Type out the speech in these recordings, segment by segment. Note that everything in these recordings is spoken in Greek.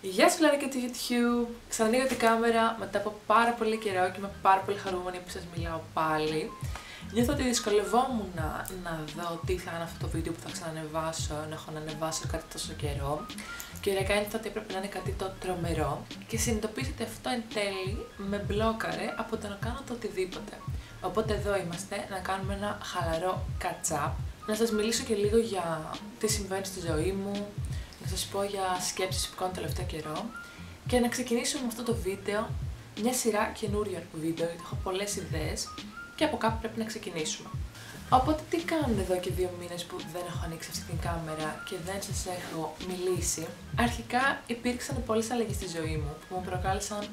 Γεια σας φιλαράκια του YouTube! Ξανανοίγω την κάμερα μετά από πάρα πολύ καιρό και είμαι πάρα πολύ χαρούμενη που σας μιλάω πάλι. Νιώθω ότι δυσκολευόμουν να δω τι θα είναι αυτό το βίντεο που θα ξανανεβάσω, να έχω να ανεβάσω κάτι τόσο καιρό. Και ωριακά ένιωθα ότι έπρεπε να είναι κάτι το τρομερό και συνειδητοποίησα ότι αυτό εν τέλει με μπλόκαρε από το να κάνω το οτιδήποτε. Οπότε εδώ είμαστε να κάνουμε ένα χαλαρό catch-up, να σας μιλήσω και λίγο για τι συμβαίνει στη ζωή μου, να σας πω για σκέψεις που κάνω το τελευταίο καιρό και να ξεκινήσουμε με αυτό το βίντεο μια σειρά καινούριων βίντεο, γιατί έχω πολλές ιδέες και από κάπου πρέπει να ξεκινήσουμε. Οπότε τι κάνουν εδώ και 2 μήνες που δεν έχω ανοίξει αυτή την κάμερα και δεν σας έχω μιλήσει. Αρχικά υπήρξαν πολλές αλλαγές στη ζωή μου που μου προκάλεσαν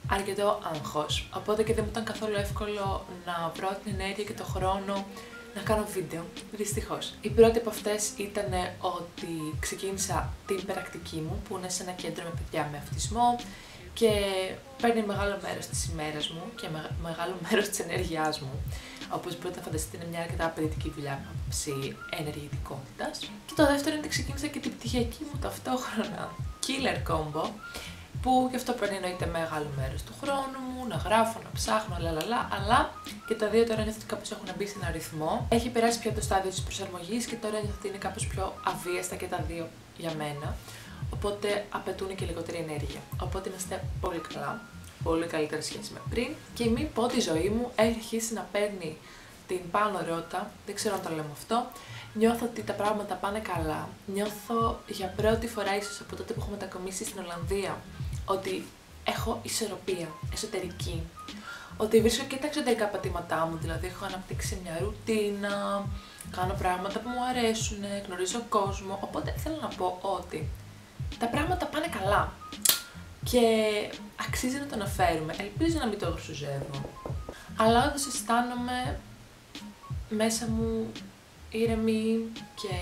αρκετό άγχος, οπότε και δεν μου ήταν καθόλου εύκολο να βρω την ενέργεια και τον χρόνο να κάνω βίντεο, δυστυχώς. Η πρώτη από αυτές ήταν ότι ξεκίνησα την πρακτική μου που είναι σε ένα κέντρο με παιδιά με αυτισμό και παίρνει μεγάλο μέρος της ημέρας μου και μεγάλο μέρος της ενέργειάς μου. Όπως μπορείτε να φανταστείτε, είναι μια αρκετά απαιτητική δουλειά από άποψη ενεργητικότητας. Και το δεύτερο είναι ότι ξεκίνησα και την πτυχιακή μου ταυτόχρονα killer combo, που γι' αυτό παίρνει εννοείται μεγάλο μέρος του χρόνου μου, να γράφω, να ψάχνω, αλλά και τα δύο τώρα νιώθω ότι κάπως έχουν μπει σε ένα ρυθμό. Έχει περάσει πια το στάδιο της προσαρμογής και τώρα νιώθω ότι είναι κάπως πιο αβίαστα και τα δύο για μένα. Οπότε απαιτούν και λιγότερη ενέργεια. Οπότε είμαστε πολύ καλά, πολύ καλύτερη σχέση με πριν. Και μην πω ότι η ζωή μου έχει αρχίσει να παίρνει την πάνω ρότα, δεν ξέρω αν το λέμε αυτό. Νιώθω ότι τα πράγματα πάνε καλά. Νιώθω για πρώτη φορά, ίσως από τότε που έχω μετακομίσει στην Ολλανδία, ότι έχω ισορροπία εσωτερική. Ότι βρίσκω και τα εξωτερικά πατήματά μου, δηλαδή έχω αναπτύξει μια ρουτίνα, κάνω πράγματα που μου αρέσουν, γνωρίζω κόσμο. Οπότε θέλω να πω ότι τα πράγματα πάνε καλά και αξίζει να το αναφέρουμε. Ελπίζω να μην το γρουσουζεύω. Αλλά όντως αισθάνομαι μέσα μου ήρεμη και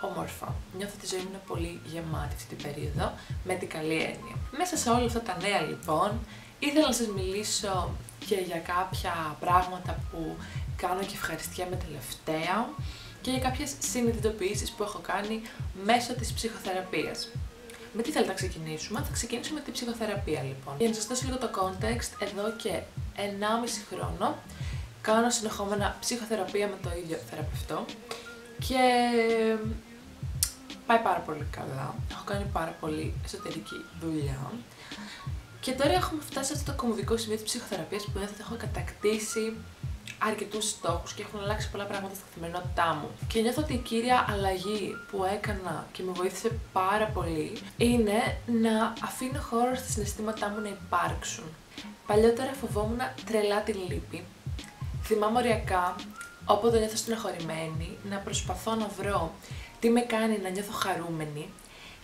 όμορφα. Νιώθω ότι η ζωή μου είναι πολύ γεμάτη αυτή την περίοδο, με την καλή έννοια. Μέσα σε όλα αυτά τα νέα λοιπόν, ήθελα να σας μιλήσω και για κάποια πράγματα που κάνω και ευχαριστιέμαι τελευταία και για κάποιες συνειδητοποιήσεις που έχω κάνει μέσω της ψυχοθεραπείας. Με τι θέλετε να ξεκινήσουμε? Θα ξεκινήσουμε με την ψυχοθεραπεία λοιπόν. Για να σας δώσω λίγο το context, εδώ και 1,5 χρόνο κάνω συνεχόμενα ψυχοθεραπεία με το ίδιο θεραπευτό και πάει πάρα πολύ καλά. Έχω κάνει πάρα πολύ εσωτερική δουλειά και τώρα έχουμε φτάσει σε αυτό το κομβικό σημείο της ψυχοθεραπείας που νιώθω ότι έχω κατακτήσει αρκετούς στόχους και έχουν αλλάξει πολλά πράγματα στην καθημερινότητά μου. Και νιώθω ότι η κύρια αλλαγή που έκανα και με βοήθησε πάρα πολύ είναι να αφήνω χώρο στα συναισθήματά μου να υπάρξουν. Παλιότερα φοβόμουν τρελά την λύπη. Θυμάμαι οριακά, όποτε νιώθω στεναχωρημένη, να προσπαθώ να βρω τι με κάνει να νιώθω χαρούμενη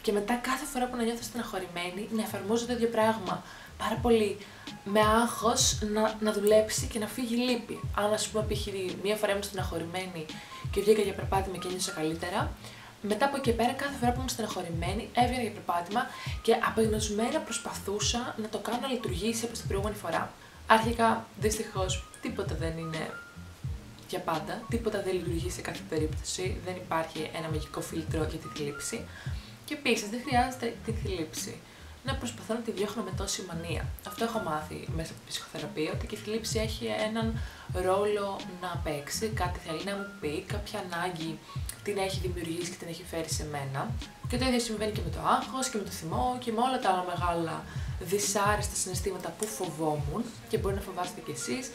και μετά κάθε φορά που να νιώθω στεναχωρημένη να εφαρμόζω το ίδιο πράγμα. Πάρα πολύ με άγχος να δουλέψει και να φύγει η λύπη. Αν ας πούμε επιχειρεί μία φορά ήμουν στεναχωρημένη και βγήκα για περπάτημα και νιώσα καλύτερα, μετά από εκεί πέρα κάθε φορά που ήμουν στεναχωρημένη έβγαινα για περπάτημα και απεγνωσμένα προσπαθούσα να το κάνω να λειτουργήσει όπως την προηγούμενη φορά. Αρχικά, δυστυχώς, τίποτα δεν είναι για πάντα, τίποτα δεν λειτουργεί σε κάθε περίπτωση, δεν υπάρχει ένα μαγικό φίλτρο για τη θλίψη. Και επίσης δεν χρειάζεται τη θλίψη να προσπαθώ να τη διώχνω με τόση μανία. Αυτό έχω μάθει μέσα από τη ψυχοθεραπεία, ότι και η θλίψη έχει έναν ρόλο να παίξει, κάτι θέλει να μου πει, κάποια ανάγκη την έχει δημιουργήσει και την έχει φέρει σε μένα. Και το ίδιο συμβαίνει και με το άγχος και με το θυμό και με όλα τα άλλα μεγάλα δυσάρεστα συναισθήματα που φοβόμουν και μπορεί να φοβάστε κι εσείς.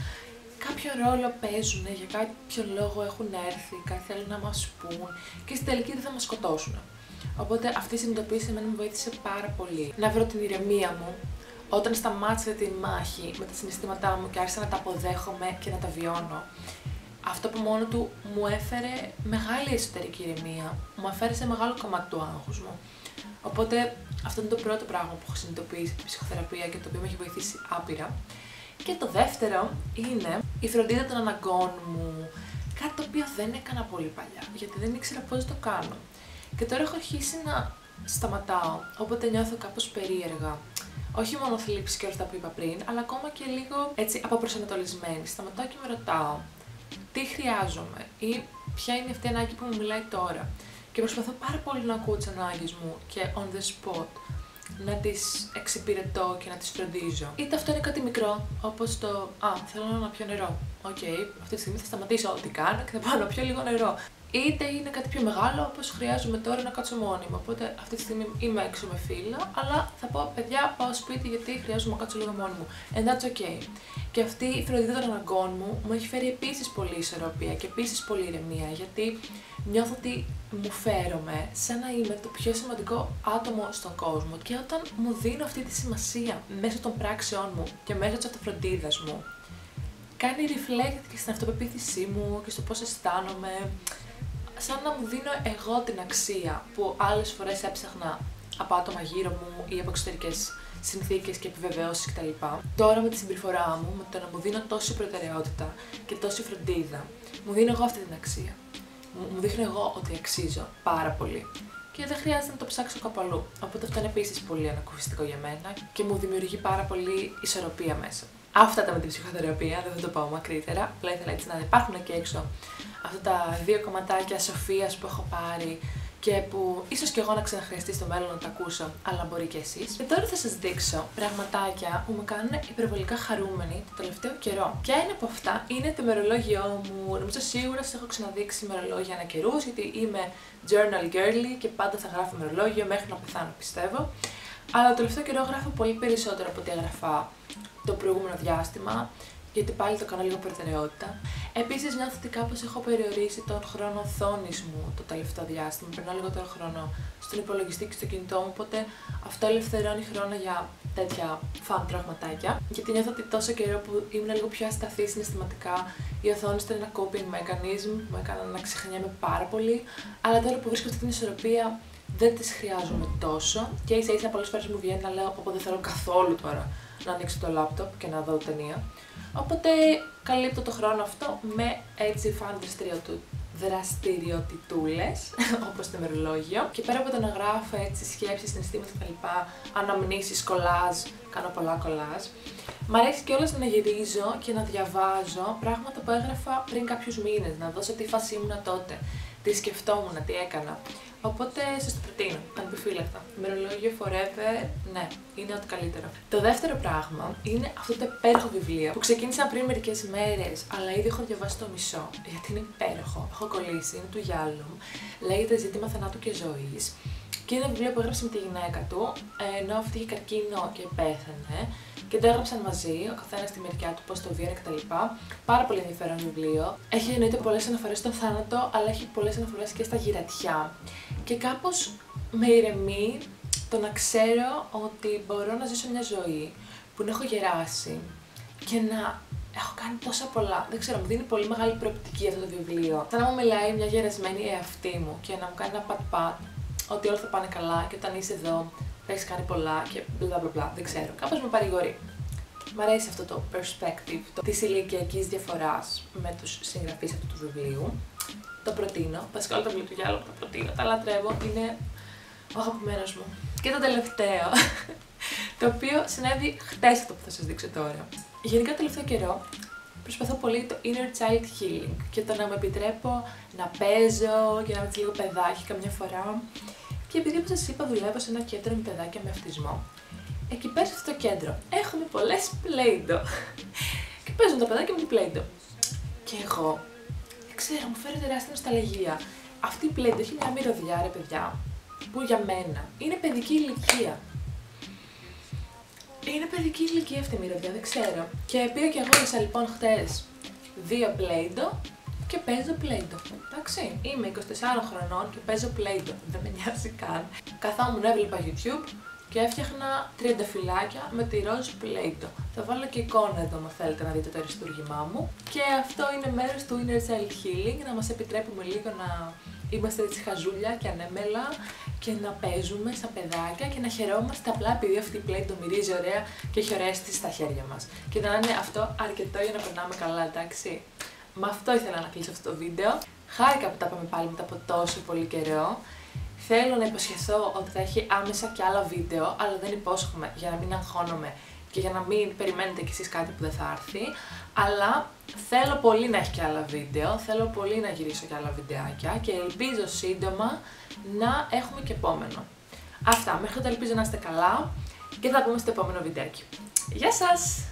Κάποιο ρόλο παίζουν, για κάποιο λόγο έχουν έρθει, κάτι θέλουν να μας πούν και στην τελική δεν θα μας σκοτώσουν. Οπότε αυτή η συνειδητοποίηση εμένα μου βοήθησε πάρα πολύ να βρω την ηρεμία μου όταν σταμάτησα τη μάχη με τα συναισθήματά μου και άρχισα να τα αποδέχομαι και να τα βιώνω. Αυτό που μόνο του μου έφερε μεγάλη εσωτερική ηρεμία, μου αφαίρεσε μεγάλο κομμάτι του άγχους μου. Οπότε αυτό είναι το πρώτο πράγμα που έχω συνειδητοποιήσει στη ψυχοθεραπεία και το οποίο με έχει βοηθήσει άπειρα. Και το δεύτερο είναι η φροντίδα των αναγκών μου, κάτι το οποίο δεν έκανα πολύ παλιά, γιατί δεν ήξερα πώς το κάνω. Και τώρα έχω αρχίσει να σταματάω, όποτε νιώθω κάπως περίεργα. Όχι μόνο θλίψη και όλα αυτά που είπα πριν, αλλά ακόμα και λίγο έτσι αποπροσανατολισμένη. Σταματάω και με ρωτάω τι χρειάζομαι ή ποια είναι αυτή η ανάγκη που μου μιλάει τώρα. Και προσπαθώ πάρα πολύ να ακούω τις ανάγκες μου και on the spot. να τις εξυπηρετώ και να τις φροντίζω. Είτε αυτό είναι κάτι μικρό, όπως το θέλω να πιω νερό. Οκ, αυτή τη στιγμή θα σταματήσω ό,τι κάνω και θα πάω να πιω λίγο νερό. Είτε είναι κάτι πιο μεγάλο, όπως χρειάζομαι τώρα να κάτσω μόνη μου. Οπότε αυτή τη στιγμή είμαι έξω με φίλα, αλλά θα πω παιδιά, πάω σπίτι γιατί χρειάζομαι να κάτσω λίγο μόνη μου. And that's okay. Και αυτή η φροντίδα των αναγκών μου έχει φέρει επίσης πολύ ισορροπία και επίσης πολύ ηρεμία, γιατί νιώθω ότι μου φέρομαι σαν να είμαι το πιο σημαντικό άτομο στον κόσμο. Και όταν μου δίνω αυτή τη σημασία μέσω των πράξεών μου και μέσω της αυτοφροντίδας μου, κάνει reflect και στην αυτοπεποίθησή μου και στο πώς αισθάνομαι. Σαν να μου δίνω εγώ την αξία που άλλες φορές έψαχνα από άτομα γύρω μου ή από εξωτερικές συνθήκες και επιβεβαιώσεις κτλ. Τώρα με τη συμπεριφορά μου, με το να μου δίνω τόση προτεραιότητα και τόση φροντίδα, μου δίνω εγώ αυτή την αξία. Μου δείχνω εγώ ότι αξίζω πάρα πολύ. Και δεν χρειάζεται να το ψάξω κάπου αλλού. Οπότε αυτό είναι επίσης πολύ ανακουφιστικό για μένα και μου δημιουργεί πάρα πολύ ισορροπία μέσα. Αυτά τα με την ψυχοθεραπεία, δεν θα το πάω μακρύτερα. Απλά ήθελα έτσι να υπάρχουν και έξω αυτά τα 2 κομματάκια σοφίας που έχω πάρει και που ίσως και εγώ να ξαναχρειαστεί στο μέλλον να τα ακούσω, αλλά μπορεί και εσείς. Και τώρα θα σας δείξω πραγματάκια που με κάνουν υπερβολικά χαρούμενη το τελευταίο καιρό. Ποια είναι από αυτά? Είναι το ημερολόγιό μου. Νομίζω σίγουρα σας έχω ξαναδείξει ημερολόγια ανά καιρούς, γιατί είμαι journal girly και πάντα θα γράφω ημερολόγιο μέχρι να πεθάνω, πιστεύω. Αλλά το τελευταίο καιρό γράφω πολύ περισσότερο από ό,τι έγραφα το προηγούμενο διάστημα, γιατί πάλι το κάνω λίγο προτεραιότητα. Επίσης, νιώθω ότι κάπως έχω περιορίσει τον χρόνο οθόνης μου το τελευταίο διάστημα. Περνάω λιγότερο χρόνο στον υπολογιστή και στο κινητό μου, οπότε αυτό ελευθερώνει χρόνο για τέτοια φαν πραγματάκια. Γιατί νιώθω ότι τόσο καιρό που ήμουν λίγο πιο ασταθή συναισθηματικά, η οθόνη ήταν ένα coping mechanism που με έκανα να ξεχνιάμαι πάρα πολύ. Αλλά τώρα που βρίσκω αυτή την ισορροπία, δεν τις χρειάζομαι τόσο. Και ίσα-ίσα πολλές φορές μου βγαίνει να λέω: Πω δεν θέλω καθόλου τώρα να ανοίξω το λάπτοπ και να δω ταινία. Οπότε καλύπτω το χρόνο αυτό με έτσι φαν δραστηριοτητούλες, όπως το ημερολόγιο. Και πέρα από το να γράφω έτσι σκέψεις, συναισθήματα κτλ., αναμνήσεις, κολάζ, κάνω πολλά κολάζ, μ' αρέσει κιόλας να γυρίζω και να διαβάζω πράγματα που έγραφα πριν κάποιους μήνες, να δω σε τι φάση ήμουνα τότε, τι σκεφτόμουν, τι έκανα. Οπότε σας το προτείνω, ανεπιφύλακτα. Ημερολόγιο forever, ναι, είναι ό,τι καλύτερο. Το δεύτερο πράγμα είναι αυτό το υπέροχο βιβλίο που ξεκίνησα πριν μερικές μέρες, αλλά ήδη έχω διαβάσει το μισό, γιατί είναι υπέροχο. Έχω κολλήσει, είναι του Γιάλου. Λέγεται Ζήτημα Θανάτου και Ζωής. Και είναι ένα βιβλίο που έγραψε με τη γυναίκα του, ενώ αυτή είχε καρκίνο και πέθανε. Και το έγραψαν μαζί, ο καθένας στη μεριά του, πώς το βίωνε κτλ. Πάρα πολύ ενδιαφέρον βιβλίο. Έχει εννοείται πολλές αναφορές στον θάνατο, αλλά έχει πολλές αναφορές και στα γυρατιά. Και κάπως με ηρεμεί το να ξέρω ότι μπορώ να ζήσω μια ζωή που να έχω γεράσει και να έχω κάνει τόσα πολλά. Δεν ξέρω, μου δίνει πολύ μεγάλη προοπτική αυτό το βιβλίο. Σαν να μου μιλάει μια γερασμένη εαυτή μου και να μου κάνει ένα πατ-πατ ότι όλα θα πάνε καλά και όταν είσαι εδώ θα έχεις κάνει πολλά και μπλα μπλα μπλα. Δεν ξέρω. Κάπως με παρηγορεί. Μ' αρέσει αυτό το perspective της ηλικιακής διαφοράς με τους συγγραφείς αυτού του βιβλίου. Το προτείνω. Βασικά όλα τα βιβλία του Γιάλου τα προτείνω. Τα λατρεύω. Είναι ο αγαπημένος μου. Και το τελευταίο, το οποίο συνέβη χτες αυτό που θα σας δείξω τώρα. Γενικά το τελευταίο καιρό προσπαθώ πολύ το inner child healing και το να με επιτρέπω να παίζω και να είμαι λίγο παιδάκι καμιά φορά. Και επειδή όπως σας είπα δουλεύω σε ένα κέντρο με παιδάκια με αυτισμό, εκεί πέρα σε αυτό το κέντρο έχουμε πολλές Play-Doh και παίζουν τα παιδάκια με την Play-Doh. Και εγώ, δεν ξέρω, μου φέρει τεράστια νοσταλγία. Αυτή η Play-Doh έχει μια μυρωδιά, ρε παιδιά, που για μένα είναι παιδική ηλικία. Είναι παιδική ηλικία αυτή η μυρωδιά, δεν ξέρω. Και πήγα και αγόρασα λοιπόν χτες 2 Play-Doh και παίζω Play-Doh. Εντάξει, είμαι 24 χρονών και παίζω Play-Doh. Δεν με νοιάζει καν. Καθόμουν, έβλεπα YouTube και έφτιαχνα τριανταφυλάκια με τη ροζ Play-Doh. Θα βάλω και εικόνα εδώ, αν θέλετε να δείτε το αριστούργημά μου. Και αυτό είναι μέρος του Inner Child Healing, να μας επιτρέπουμε λίγο να είμαστε έτσι χαζούλια και ανέμελα και να παίζουμε σαν παιδάκια και να χαιρόμαστε απλά επειδή αυτή η Play-Doh μυρίζει ωραία και έχει ωραία αίσθηση στα χέρια μας. Και να είναι αυτό αρκετό για να περνάμε καλά, εντάξει. Με αυτό ήθελα να κλείσω αυτό το βίντεο. Χάρηκα που τα πάμε πάλι μετά από τόσο πολύ καιρό. Θέλω να υποσχεθώ ότι θα έχει άμεσα και άλλα βίντεο, αλλά δεν υπόσχομαι για να μην αγχώνομαι και για να μην περιμένετε κι εσείς κάτι που δεν θα έρθει. Αλλά θέλω πολύ να έχει και άλλα βίντεο, θέλω πολύ να γυρίσω και άλλα βιντεάκια και ελπίζω σύντομα να έχουμε και επόμενο. Αυτά, μέχρι τότε ελπίζω να είστε καλά και θα πούμε στο επόμενο βιντεάκι. Γεια σας!